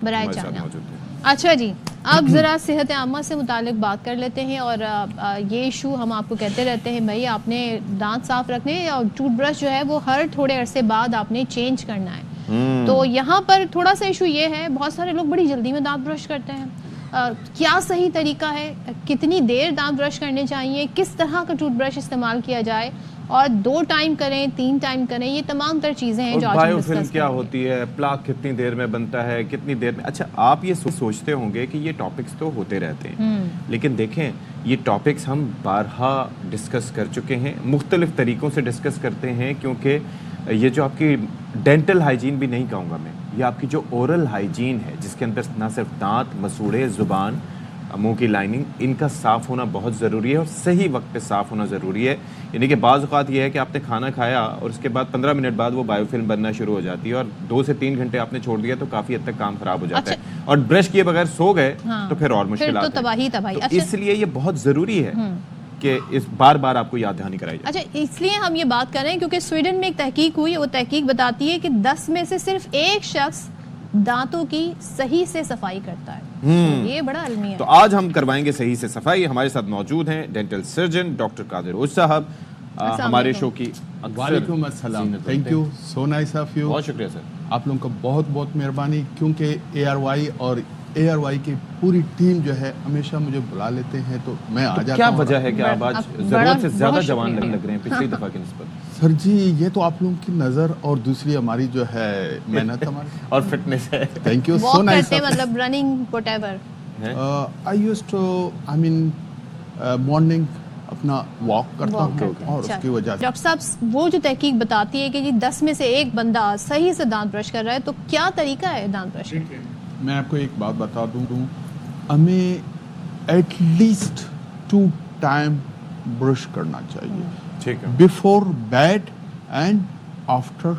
برائے چاہنا. اچھا جی، اب ذرا صحت عامہ سے متعلق بات کر لیتے ہیں. اور یہ ایشو ہم آپ کو کہتے رہتے ہیں بھائی آپ نے دانت صاف رکھنے ہیں اور ٹوتھ برش جو ہے وہ ہر تھوڑے عرصے بعد آپ نے چینج کرنا ہے. تو یہاں پر تھوڑا سا ایشو یہ ہے، بہت سارے لوگ بڑی جلدی میں دانت برش کرتے ہیں. کیا صحیح طریقہ ہے؟ کتنی دیر دانت برش کرنے چاہیے؟ کس طرح کا ٹوتھ برش استعمال کیا جائے؟ اور 2 ٹائم کریں، 3 ٹائم کریں؟ یہ تمام تر چیزیں ہیں جو آج ہم بائیو ڈسکس فلم کریں گے. کیا ہوتی ہے، پلاک کتنی دیر میں بنتا ہے، کتنی دیر میں. اچھا آپ یہ سوچتے ہوں گے کہ یہ ٹاپکس تو ہوتے رہتے ہیں، لیکن دیکھیں یہ ٹاپکس ہم بارہا ڈسکس کر چکے ہیں، مختلف طریقوں سے ڈسکس کرتے ہیں، کیونکہ یہ جو آپ کی ڈینٹل ہائیجین بھی نہیں کہوں گا میں، یہ آپ کی جو اورل ہائیجین ہے جس کے اندر نہ صرف دانت، مسوڑے، زبان، منہ کی لائننگ، ان کا صاف ہونا بہت ضروری ہے اور صحیح وقت پہ صاف ہونا ضروری ہے. یعنی کہ بعض اوقات یہ ہے کہ آپ نے کھانا کھایا اور اس کے بعد 15 منٹ بعد وہ بایو فلم بننا شروع ہو جاتی ہے اور 2 سے 3 گھنٹے آپ نے چھوڑ دیا تو کافی حد تک کام خراب ہو جاتا ہے. اور برش کیے بغیر سو گئے تو پھر اور مشکلات تو تباہی. اس لیے یہ بہت ضروری ہے کہ اس بار بار آپ کو یاد دہانی کرائی جائے. اچھا اس لیے ہم یہ بات کر رہے ہیں کیونکہ سویڈن میں ایک تحقیق ہوئی، وہ تحقیق بتاتی ہے کہ 10 میں سے صرف 1 شخص دانتوں کی صحیح سے صفائی کرتا ہے. یہ بڑا علمی ہے. تو آج ہم کروائیں گے صحیح سے صفائی. ہمارے ساتھ موجود ہیں ڈینٹل سرجن ڈاکٹر قادر اوج صاحب، ہمارے شو کی. وعلیکم السلام. Thank you, so nice of you. بہت شکریہ سر. آپ لوگوں کا بہت بہت مہربانی، کیونکہ اے آر وائی اور اے آر وائی کی پوری ٹیم جو ہے ہمیشہ مجھے بلا لیتے ہیں تو میں آ جاتا ہوں. کیا وجہ ہے کہ آپ آج ضرورت سے زیادہ جوان لگ رہے ہیں پچھلی دفعہ کی نسبت؟ سر جی یہ تو آپ لوگوں کی نظر اور دوسری ہماری جو ہے محنت ہماری اور فٹنس ہے. Thank you, so nice. مطلب running whatever. I used to morning اپنا واک کرتا ہوں اور اس کی وجہ سے. ڈاکٹر صاحب وہ جو تحقیق بتاتی ہے کہ جی 10 میں سے 1 بندہ صحیح سے دانت برش کر رہا ہے، تو کیا طریقہ ہے دانت برش کا؟ میں آپ کو ایک بات بتا دوں، ہمیں ایٹ لیسٹ 2 ٹائم برش کرنا چاہیے، ٹھیک ہے، before bed and after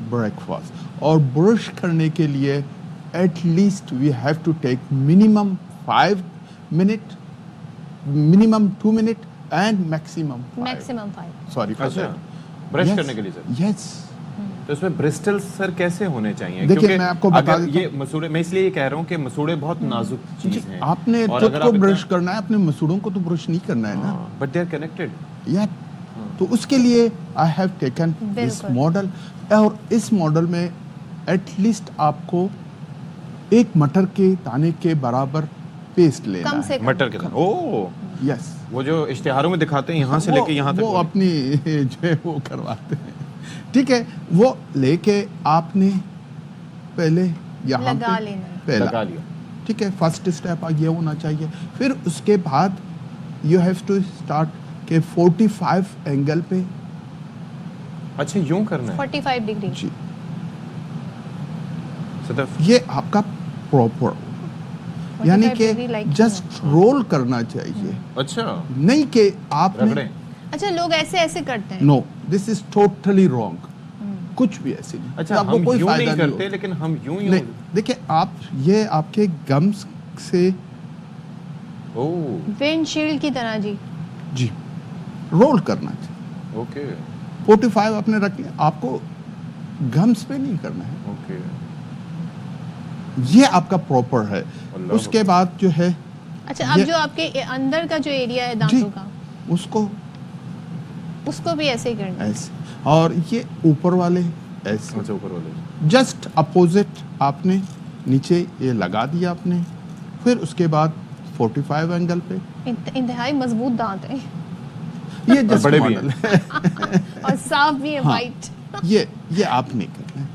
breakfast. اور برش کرنے کے لیے at least we have to take minimum 5 minute, minimum 2 minute and maximum 5. Sorry brush کرنے کے لیے سر. یس. تو اس میں برسٹل سر کیسے ہونے چاہیے؟ دیکھیں میں آپ کو بتا دیتا ہوں، یہ مسوڑے، میں اس لیے یہ کہہ رہا ہوں کہ مسوڑے بہت نازک چیز ہیں. آپ نے خود کو برش کرنا ہے، اپنے مسوڑوں کو تو برش نہیں کرنا ہے نا. But they are connected. یا تو اس کے لیے I have taken this model, اور اس ماڈل میں ایٹ لیسٹ آپ کو 1 مٹر کے دانے کے برابر پیسٹ لینا ہے. مٹر کے دانے. اوہ یس. وہ جو اشتہاروں میں دکھاتے ہیں یہاں سے لے کے یہاں تک، وہ اپنی جو ہے وہ کرواتے ہیں. ٹھیک ہے، وہ لے کے آپ نے پہلے یہاں پہ لگا لیا. ٹھیک ہے، فرسٹ اسٹیپ یہ ہونا چاہیے. پھر اس کے بعد یو ہیو ٹو اسٹارٹ کہ 45 اینگل پہ. اچھا یوں کرنا ہے 45 ڈگری. جی یہ آپ کا پراپر، یعنی کہ جسٹ رول کرنا چاہیے. اچھا نہیں کہ آپ نے. اچھا لوگ ایسے کرتے ہیں. نو، دس از ٹوٹلی رانگ. کچھ بھی ایسے نہیں. اچھا ہم یوں نہیں کرتے لیکن ہم یوں دیکھیں آپ یہ آپ کے گمز سے ونڈ شیلڈ کی طرح جی رول کرنا چاہیے. اوکے 45 آپ نے رکھ لیا، آپ کو گمز پہ نہیں کرنا ہے. اوکے یہ آپ کا پراپر ہے. اس کے بعد جو ہے اچھا اب جو آپ کے اندر کا جو ایریا ہے دانتوں کا، اس کو بھی ایسے ہی کرنا ہے. اور یہ اوپر والے ایسے، اوپر والے جسٹ اپوزٹ آپ نے نیچے یہ لگا دیا آپ نے. پھر اس کے بعد 45 اینگل پہ. انتہائی مضبوط دانت ہیں یہ جسٹ بڑے بھی ماڈل ہیں اور صاف بھی ہے وائٹ. یہ آپ نہیں کرنا ہے.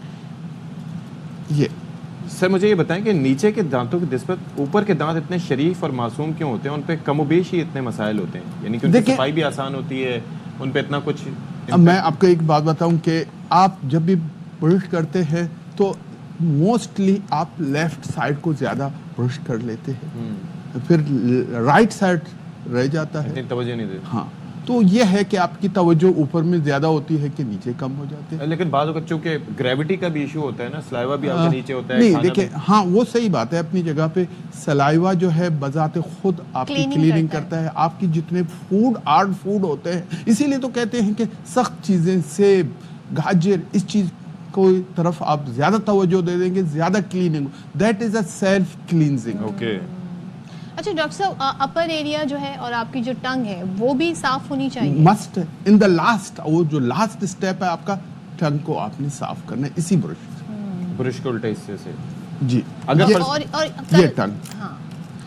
یہ سر مجھے یہ بتائیں کہ نیچے کے دانتوں کی نسبت اوپر کے دانت اتنے شریف اور معصوم کیوں ہوتے ہیں؟ ان پہ کم و بیش ہی اتنے مسائل ہوتے ہیں، یعنی کہ ان کی صفائی بھی آسان ہوتی ہے، ان پہ اتنا کچھ. میں آپ کو ایک بات بتاؤں کہ آپ جب بھی برش کرتے ہیں تو موسٹلی آپ لیفٹ سائڈ کو زیادہ برش کر لیتے ہیں، پھر رائٹ سائڈ رہ جاتا ہے، اتنی توجہ نہیں دیتے. ہاں تو یہ ہے کہ آپ کی توجہ اوپر میں زیادہ ہوتی ہے کہ نیچے کم ہو جاتے ہیں. لیکن بعض اوقات چونکہ گریوٹی کا بھی ایشو ہوتا ہے نا، سلائیوا بھی آپ کے نیچے ہوتا ہے. نہیں دیکھیں، ہاں وہ صحیح بات ہے اپنی جگہ پہ. سلائیوا جو ہے بذات خود آپ کی کلیننگ کرتا ہے. آپ کی جتنے فوڈ ہارڈ فوڈ ہوتے ہیں، اسی لیے تو کہتے ہیں کہ سخت چیزیں، سیب، گاجر، اس چیز को तरफ आप ज्यादा तवज्जो दे देंगे, ज्यादा cleaning, that is a self cleansing. Okay. अच्छा डॉक्टर साहब, अपर एरिया जो है और आपकी जो टंग है वो भी साफ होनी चाहिए? मस्ट है। इन द लास्ट, वो जो लास्ट स्टेप है आपका, टंग को आपने साफ करना है इसी ब्रश से। ब्रश को उल्टे हिस्से से जी, अगर ये, और ये टंग, हाँ।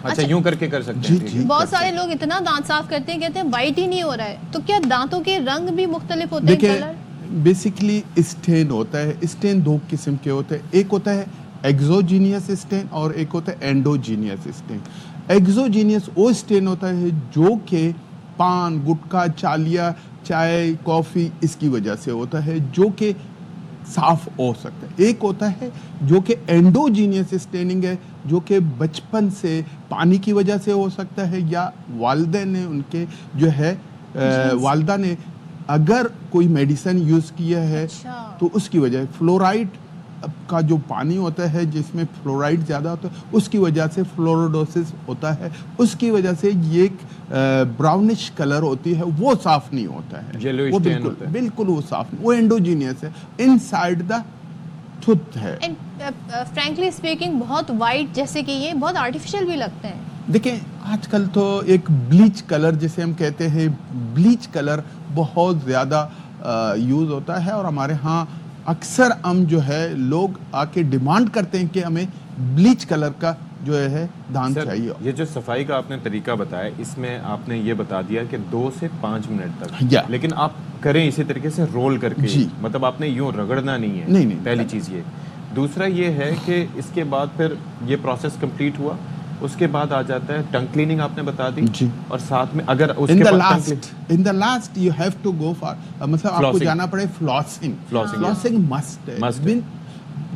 अच्छा यूं करके कर सकते जी हैं। जी। बहुत सारे लोग इतना दांत साफ करते हैं, कहते हैं वाइट ही नहीं हो रहा है, तो क्या दांतों के रंग भी मुख्तलिफ होते हैं, देखिए कलर? बेसिकली स्टेन होता है, स्टेन दो किस्म के होते हैं, एक होता है एक्सोजीनियस स्टेन और एक होता है एंडोजीनियस स्टेन। एक्सोजीनियस वो स्टेन होता है जो कि पान, गुटखा, चालिया, चाय, कॉफी इसकी वजह से होता है, जो कि साफ हो सकता है। एक होता है जो कि एंडोजीनियस स्टेनिंग है, जो कि बचपन से पानी की वजह से हो सकता है, या वालिदा ने उनके जो है वालिदा ने अगर कोई मेडिसिन यूज किया है अच्छा। तो उसकी वजह, फ्लोराइड का जो पानी होता है जिसमें फ्लोराइड ज़्यादा होता है उसकी वजह से फ्लोरोडोसिस होता है, उसकी वजह से ये एक ब्राउनिश कलर होती है, वो साफ नहीं होता है, Yellowish वो tan बिल्कुल होता है। बिल्कुल वो साफ नहीं, वो एंडोजीनियस है, इनसाइड द टूथ है। एंड फ्रैंकली स्पीकिंग बहुत वाइट जैसे कि ये बहुत आर्टिफिशियल भी लगते हैं। देखिए आजकल तो एक ब्लीच कलर जिसे हम कहते हैं, ब्लीच कलर बहुत ज़्यादा यूज़ होता है, और हमारे यहाँ अक्सर हम जो है लोग आके डिमांड करते हैं कि हमें ब्लीच कलर का जो है दांत सर, चाहिए। ये जो सफाई का आपने तरीका बताया, इसमें आपने ये बता दिया कि 2 से 5 मिनट तक, या। लेकिन आप करें इसी तरीके से रोल करके, जी। मतलब आपने यूं रगड़ना नहीं है। नहीं। पहली चीज ये। दूसरा ये है कि इसके बाद फिर ये प्रोसेस कंप्लीट हुआ, उसके बाद आ जाता है टंग क्लीनिंग, आपने बता दी जी। और साथ में अगर उसके इन द बाद last you have to go for, मतलब आपको Flossing. जाना पड़े फ्लॉसिंग। Flossing, फ्लॉसिंग मस्ट है। Must है।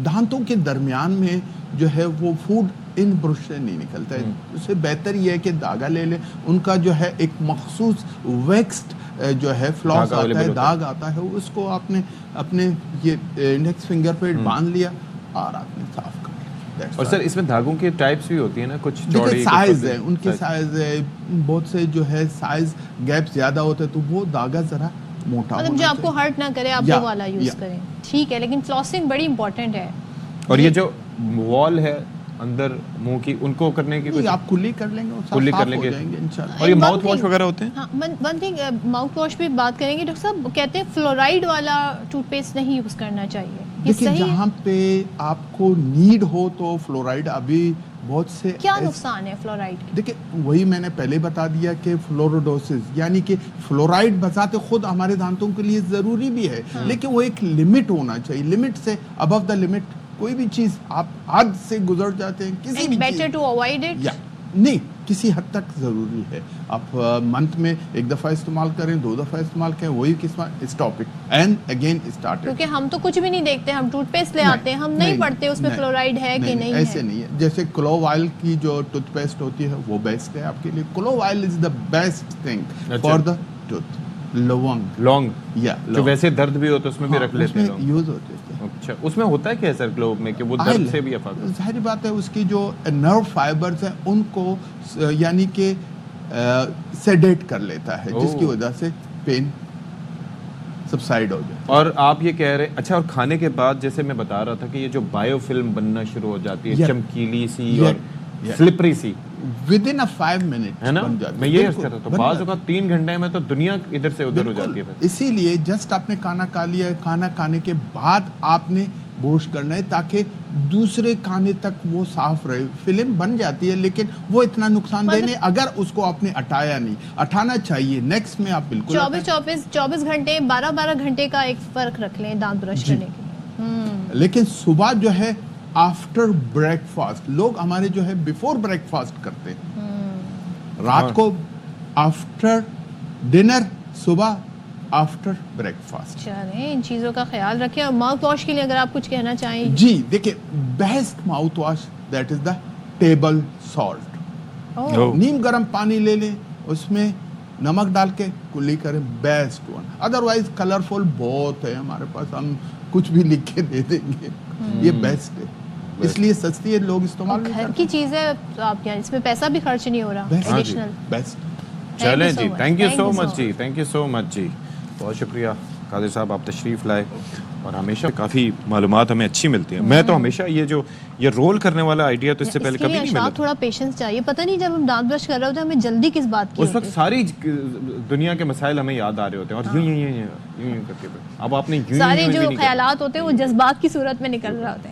दांतों के दरमियान में जो है वो फूड इन ब्रश से नहीं निकलता है, उससे बेहतर ये है कि धागा ले ले, उनका जो है एक मखसूस वैक्स्ड जो है फ्लॉस धागा आता available है, होता है। दाग आता है, उसको आपने अपने ये इंडेक्स फिंगर पे बांध लिया और आपने साफ कर लिया। That's और all. सर इसमें धागों की टाइप्स भी होती है ना, कुछ देखिए चौड़ी, साइज कुछ है, उनके size। साइज है, बहुत से जो है साइज गैप ज्यादा होता है, तो वो धागा जरा मोटा मतलब होना जो आपको चाहिए। हर्ट ना करे आप या, वो वाला यूज या। करें, ठीक है, लेकिन फ्लॉसिंग बड़ी इंपॉर्टेंट है। और ये जो वॉल है अंदर मुंह की, उनको करने की नहीं, कुछ आप कुल्ली कर लेंगे, वो कुल्ली साफ कर हो लेंगे। जाएंगे इंशाल्लाह। और ये And one mouth wash thing- वगैरह होते हैं? हाँ, वन थिंग माउथ वॉश भी बात करेंगे डॉक्टर साहब, कहते हैं फ्लोराइड वाला टूथपेस्ट नहीं यूज करना चाहिए, ये देखिए सही है? जहाँ पे आपको नीड हो तो फ्लोराइड, अभी बहुत से क्या नुकसान है फ्लोराइड के? देखिए वही मैंने पहले बता दिया कि फ्लोरोडोसिस, यानी कि फ्लोराइड बजाते खुद हमारे दांतों के लिए ज़रूरी भी है, लेकिन वो एक लिमिट होना चाहिए, लिमिट से अबव द लिमिट कोई भी चीज़ आप हद से गुजर जाते हैं किसी भी बेटर चीज़, टू अवॉइड इट। या नहीं, किसी हद तक ज़रूरी है। आप मंथ में एक दफ़ा इस्तेमाल करें, 2 दफ़ा इस्तेमाल करें, वही किस्म stop it and again start. क्योंकि हम तो कुछ भी नहीं देखते, हम टूथपेस्ट ले आते हैं, हम नहीं पढ़ते उसमें फ्लोराइड है कि नहीं ऐसे है। नहीं है। जैसे क्लोव ऑयल की जो टूथपेस्ट होती है वो बेस्ट है आपके लिए। Clove oil is the best thing अच्छा। For the tooth. लवंग लौंग, या जो वैसे दर्द भी हो तो उसमें भी रख लेते हैं लोग। यूज होते हैं। अच्छा, उसमें होता है क्या सर क्लोव में कि वो ऑयल दर्द है। से भी अफाक? जाहिर बात है, उसकी जो नर्व फाइबर्स हैं उनको यानी कि सेडेट कर लेता है, जिसकी ओह। वजह से पेन सबसाइड हो जाए। और आप ये कह रहे, अच्छा, और खाने के बाद जैसे मैं बता रहा था कि ये जो बायोफिल्म बनना शुरू हो जाती है, Yeah. चमकीली सी Yeah. और Yeah. स्लिपरी सी, विद इन 5 मिनट है ना? बन जाती है। मैं ये बिल्कुल, कह रहा था, बन बाज़ जाती है। औक़ात 3 घंटे में तो दुनिया इधर से उधर हो जाती है बिल्कुल। फिर। इसीलिए जस्ट आपने खाना खा लिया, खाना खाने के बाद आपने ब्रश करना है ताकि दूसरे खाने तक वो साफ रहे। फिल्म बन जाती है लेकिन वो इतना नुकसानदेह नहीं अगर उसको आपने हटाया नहीं। हटाना चाहिए, नेक्स्ट में आप बिल्कुल 24 घंटे 12 घंटे का एक फर्क रख लें दांत ब्रश जी। करने के लिए। लेकिन सुबह जो है आफ्टर ब्रेकफास्ट, लोग हमारे जो है बिफोर ब्रेकफास्ट करते हैं, रात को आफ्टर डिनर, सुबह आफ्टर ब्रेकफास्ट। चलें, इन चीज़ों का ख्याल रखें। और माउथ वॉश के लिए अगर आप कुछ कहना चाहें? जी देखिए, best mouthwash that is the table salt. Oh, नीम गर्म पानी ले लें, उसमें नमक डाल के कुल्ली करें, बेस्ट वन। अदरवाइज कलरफुल बहुत है हमारे पास, हम कुछ भी लिख के दे देंगे, ये बेस्ट है, इसलिए सस्ती है, लोग इस्तेमाल और नहीं घर करते। की चीज़ है तो आप क्या, इसमें पैसा भी खर्च नहीं हो रहा Best. हाँ जी। एडिशनल। बेस्ट। चलें so जी, much. Thank you Thank so you so much जी, थैंक यू सो मच जी, बहुत शुक्रिया कादिर साहब, आप तशरीफ़ लाए। اور ہمیشہ کافی معلومات ہمیں اچھی ملتی ہیں. میں تو ہمیشہ یہ رول کرنے والا آئیڈیا تو اس سے پہلے کبھی نہیں ملا. تھوڑا پیشنس چاہیے. پتہ نہیں جب ہم دانت برش کر رہے ہوتے ہیں ہمیں جلدی کس بات کی اس وقت ساری دنیا کے مسائل ہمیں یاد آ رہے ہوتے ہیں اور یوں کر کے اب آپ نے سارے جو خیالات ہوتے ہیں وہ جذبات کی صورت میں نکل رہے ہوتے ہیں.